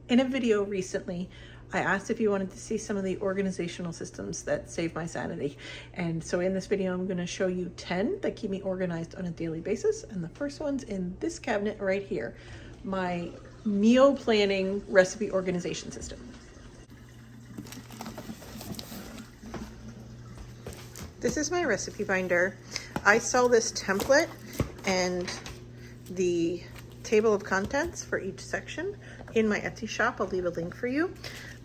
In a video recently, I asked if you wanted to see some of the organizational systems that save my sanity. And so in this video, I'm going to show you 10 that keep me organized on a daily basis. And the first one's in this cabinet right here, my meal planning recipe organization system. This is my recipe binder. I sell this template and the table of contents for each section in my Etsy shop. I'll leave a link for you.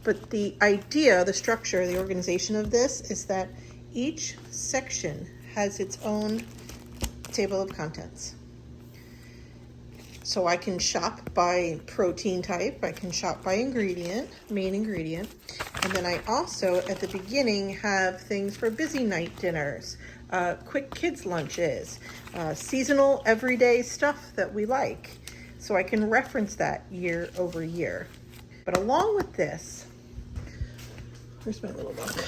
But the idea, the structure, the organization of this is that each section has its own table of contents. So I can shop by protein type, I can shop by ingredient, main ingredient, and then I also at the beginning have things for busy night dinners, quick kids lunches, seasonal everyday stuff that we like. So I can reference that year over year. But along with this, where's my little book?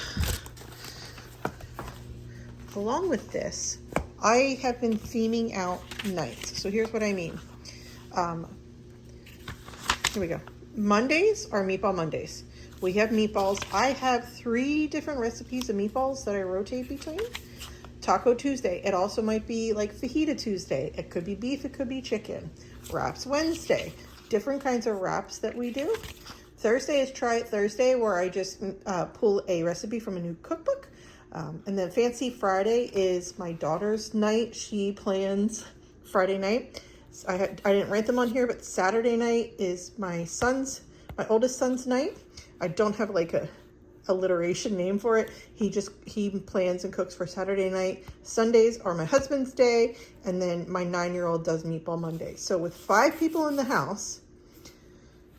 Along with this, I have been theming out nights. So here's what I mean. Here we go. Mondays are Meatball Mondays. We have meatballs. I have 3 different recipes of meatballs that I rotate between. Taco Tuesday. It also might be like Fajita Tuesday. It could be beef, it could be chicken. Wraps Wednesday. Different kinds of wraps that we do. Thursday is Try It Thursday, where I just pull a recipe from a new cookbook. And then Fancy Friday is my daughter's night. She plans Friday night. I didn't write them on here, but Saturday night is my oldest son's night. I don't have like a alliteration name for it. He plans and cooks for Saturday night. Sundays are my husband's day, and then my 9-year-old does Meatball Monday. So with 5 people in the house,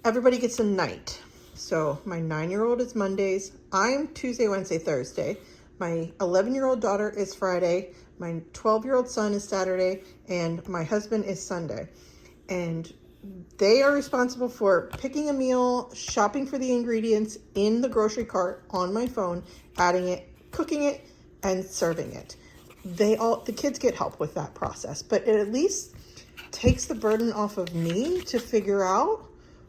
everybody gets a night. So my 9-year-old is Mondays. I'm Tuesday, Wednesday, Thursday. My 11-year-old daughter is Friday. My 12-year-old son is Saturday, and my husband is Sunday. And they are responsible for picking a meal, shopping for the ingredients in the grocery cart on my phone, adding it, cooking it, and serving it. The kids get help with that process, but it at least takes the burden off of me to figure out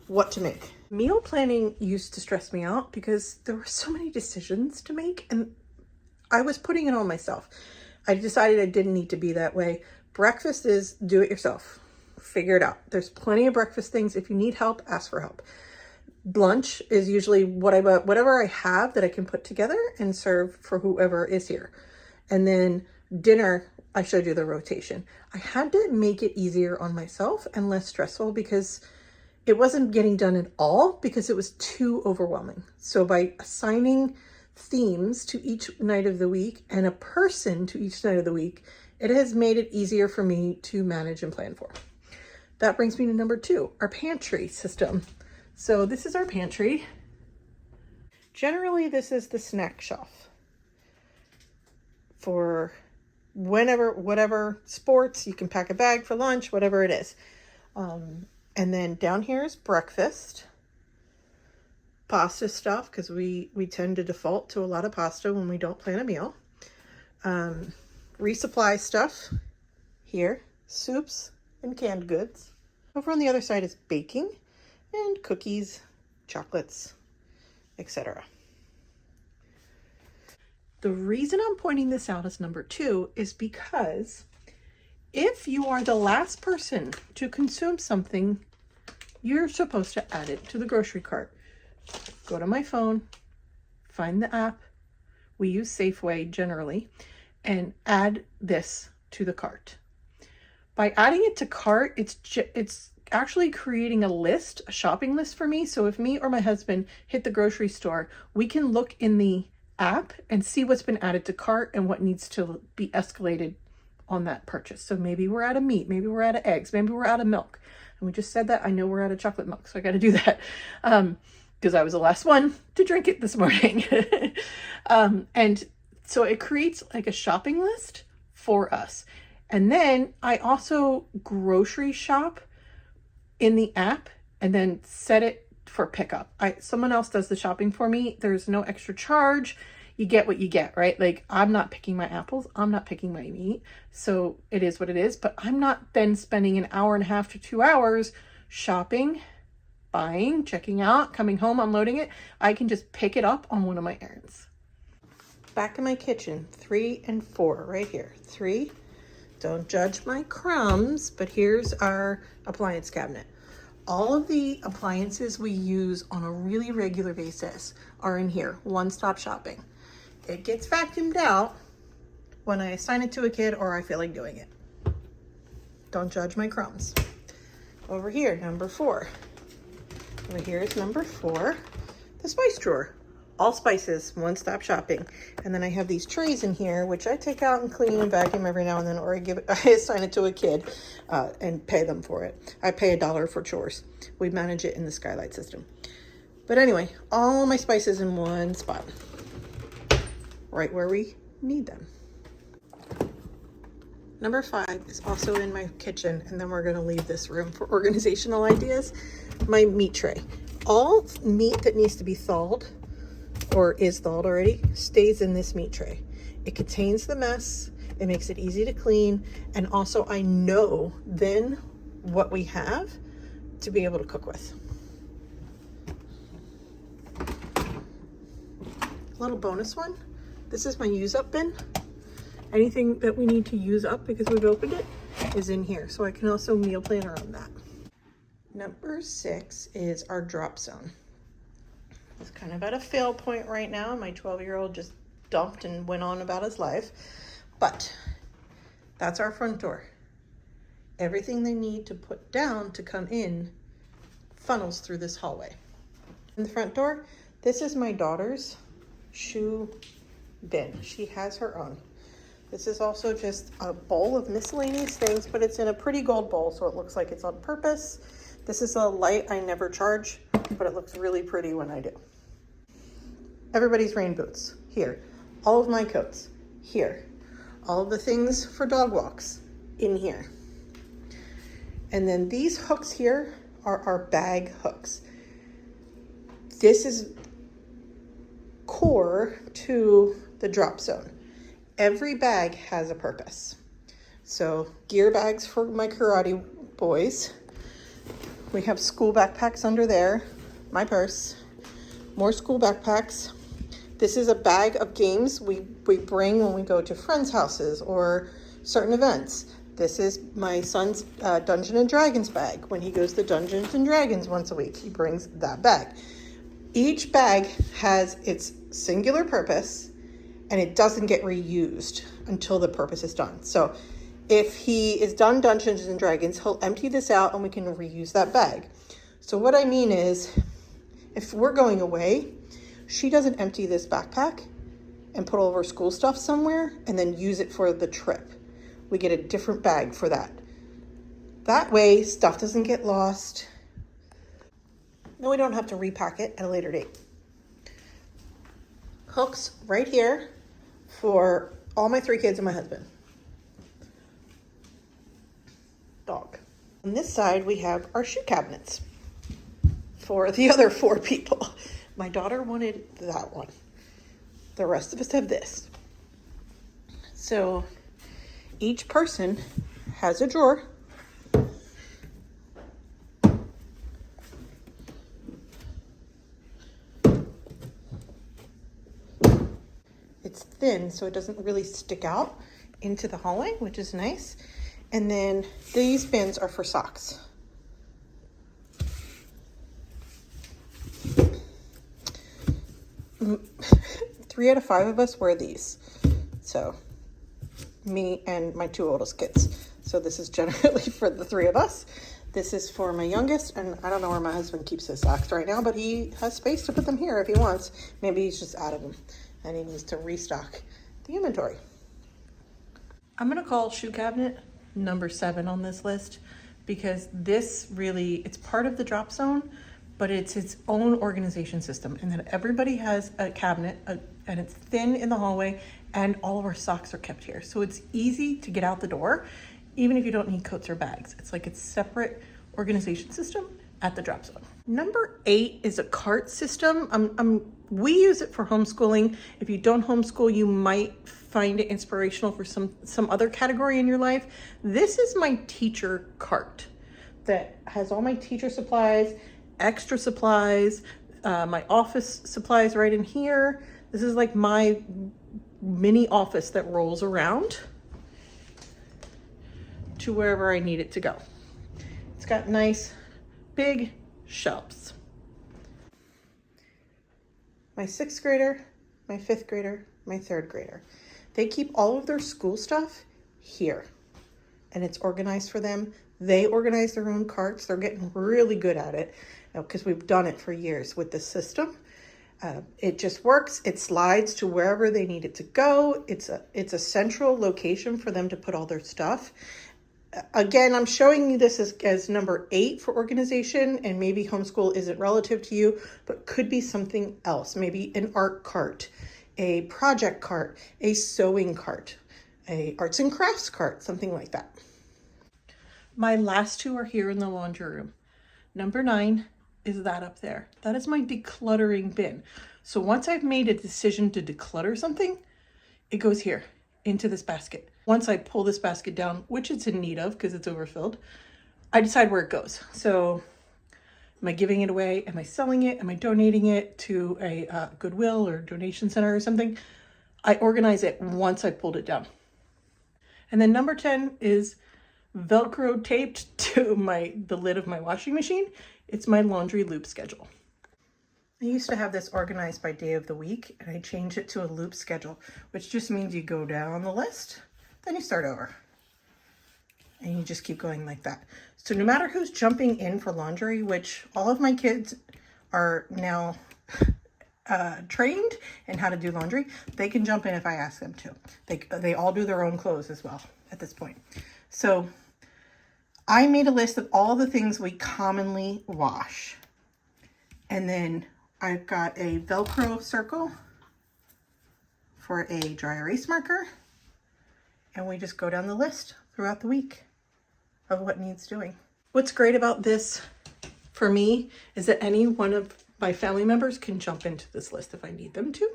what to make. Meal planning used to stress me out because there were so many decisions to make, and I was putting it on myself. I decided I didn't need to be that way. Breakfast is do it yourself. Figure it out. There's plenty of breakfast things. If you need help, ask for help. Lunch is usually whatever I have that I can put together and serve for whoever is here. And then dinner, I showed you the rotation. I had to make it easier on myself and less stressful because it wasn't getting done at all because it was too overwhelming. So by assigning themes to each night of the week and a person to each night of the week, it has made it easier for me to manage and plan for. That brings me to number 2, our pantry system. So this is our pantry. Generally, this is the snack shelf for whatever sports, you can pack a bag for lunch, whatever it is. And then down here is breakfast. Pasta stuff, because we tend to default to a lot of pasta when we don't plan a meal. Resupply stuff here, soups and canned goods. Over on the other side is baking and cookies, chocolates, etc. The reason I'm pointing this out as number 2 is because if you are the last person to consume something, you're supposed to add it to the grocery cart. Go to my phone, find the app, we use Safeway generally, and add this to the cart. By adding it to cart, it's actually creating a list, a shopping list for me. So if me or my husband hit the grocery store, we can look in the app and see what's been added to cart and what needs to be escalated on that purchase. So maybe we're out of meat, maybe we're out of eggs, maybe we're out of milk. And we just said that. I know we're out of chocolate milk, so I got to do that. Because I was the last one to drink it this morning. And so it creates like a shopping list for us. And then I also grocery shop in the app and then set it for pickup. Someone else does the shopping for me. There's no extra charge. You get what you get, right? Like, I'm not picking my apples. I'm not picking my meat. So it is what it is. But I'm not then spending an hour and a half to 2 hours shopping buying, checking out, coming home, unloading it, I can just pick it up on one of my errands. Back in my kitchen, 3 and 4 right here. 3, don't judge my crumbs, but here's our appliance cabinet. All of the appliances we use on a really regular basis are in here, one-stop shopping. It gets vacuumed out when I assign it to a kid or I feel like doing it. Don't judge my crumbs. Over here, number 4. Over here is number 4, the spice drawer. All spices, one-stop shopping. And then I have these trays in here, which I take out and clean and vacuum every now and then, or I assign it to a kid and pay them for it. I pay $1 for chores. We manage it in the Skylight system. But anyway, all my spices in one spot, right where we need them. Number 5 is also in my kitchen, and then we're gonna leave this room for organizational ideas. My meat tray. All meat that needs to be thawed or is thawed already stays in this meat tray. It contains the mess, it makes it easy to clean, and also I know then what we have to be able to cook with. Little bonus one, this is my use up bin. Anything that we need to use up because we've opened it is in here, so I can also meal plan around that. Number 6 is our drop zone. It's kind of at a fail point right now. My 12-year-old just dumped and went on about his life, but that's our front door. Everything they need to put down to come in funnels through this hallway. In the front door, this is my daughter's shoe bin. She has her own. This is also just a bowl of miscellaneous things, but it's in a pretty gold bowl, so it looks like it's on purpose. This is a light I never charge, but it looks really pretty when I do. Everybody's rain boots, here. All of my coats, here. All of the things for dog walks, in here. And then these hooks here are our bag hooks. This is core to the drop zone. Every bag has a purpose. So gear bags for my karate boys. We have school backpacks under there, my purse, more school backpacks. This is a bag of games we bring when we go to friends' houses or certain events. This is my son's Dungeons and Dragons bag. When he goes to Dungeons and Dragons once a week, he brings that bag. Each bag has its singular purpose, and it doesn't get reused until the purpose is done. So if he is done Dungeons and Dragons, he'll empty this out and we can reuse that bag. So what I mean is, if we're going away, she doesn't empty this backpack and put all of her school stuff somewhere and then use it for the trip. We get a different bag for that. That way, stuff doesn't get lost. Then we don't have to repack it at a later date. Hooks right here for all my 3 kids and my husband. Dog. On this side, we have our shoe cabinets for the other 4 people. My daughter wanted that one. The rest of us have this. So each person has a drawer. It's thin, so it doesn't really stick out into the hallway, which is nice. And then these bins are for socks. Three out of 5 of us wear these. So me and my 2 oldest kids. So this is generally for the 3 of us. This is for my youngest, and I don't know where my husband keeps his socks right now, but he has space to put them here if he wants. Maybe he's just out of them and he needs to restock the inventory. I'm gonna call shoe cabinet number 7 on this list because this really, it's part of the drop zone, but it's its own organization system, and that everybody has a cabinet and it's thin in the hallway, and all of our socks are kept here. So it's easy to get out the door, even if you don't need coats or bags. It's like it's separate organization system at the drop zone. Number 8 is a cart system. We use it for homeschooling. If you don't homeschool, you might find it inspirational for some other category in your life. This is my teacher cart that has all my teacher supplies. extra supplies, my office supplies right in here. This is like my mini office that rolls around to wherever I need it to go. It's got nice big shelves. My 6th grader, my 5th grader, my 3rd grader, they keep all of their school stuff here, and it's organized for them. They organize their own carts. They're getting really good at it because we've done it for years with this system. It just works. It slides to wherever they need it to go. It's a central location for them to put all their stuff. Again, I'm showing you this as number 8 for organization, and maybe homeschool isn't relative to you, but could be something else. Maybe an art cart, a project cart, a sewing cart, a arts and crafts cart, something like that. My last 2 are here in the laundry room. Number 9 is that up there. That is my decluttering bin. So once I've made a decision to declutter something, it goes here into this basket. Once I pull this basket down, which it's in need of because it's overfilled, I decide where it goes. So am I giving it away? Am I selling it? Am I donating it to a Goodwill or donation center or something? I organize it once I pulled it down. And then number 10 is Velcro taped to the lid of my washing machine. It's my laundry loop schedule. I used to have this organized by day of the week, and I changed it to a loop schedule, which just means you go down the list, then you start over. And you just keep going like that. So no matter who's jumping in for laundry, which all of my kids are now trained in how to do laundry, they can jump in if I ask them to. They all do their own clothes as well at this point. So I made a list of all the things we commonly wash. And then I've got a Velcro circle for a dry erase marker. And we just go down the list throughout the week of what needs doing. What's great about this for me is that any one of my family members can jump into this list if I need them to.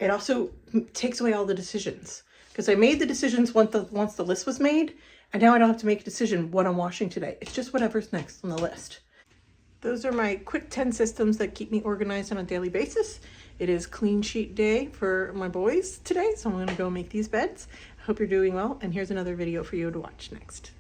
It also takes away all the decisions, because I made the decisions once the list was made, and now I don't have to make a decision what I'm washing today. It's just whatever's next on the list. Those are my quick 10 systems that keep me organized on a daily basis. It is clean sheet day for my boys today, so I'm gonna go make these beds. I hope you're doing well, and here's another video for you to watch next.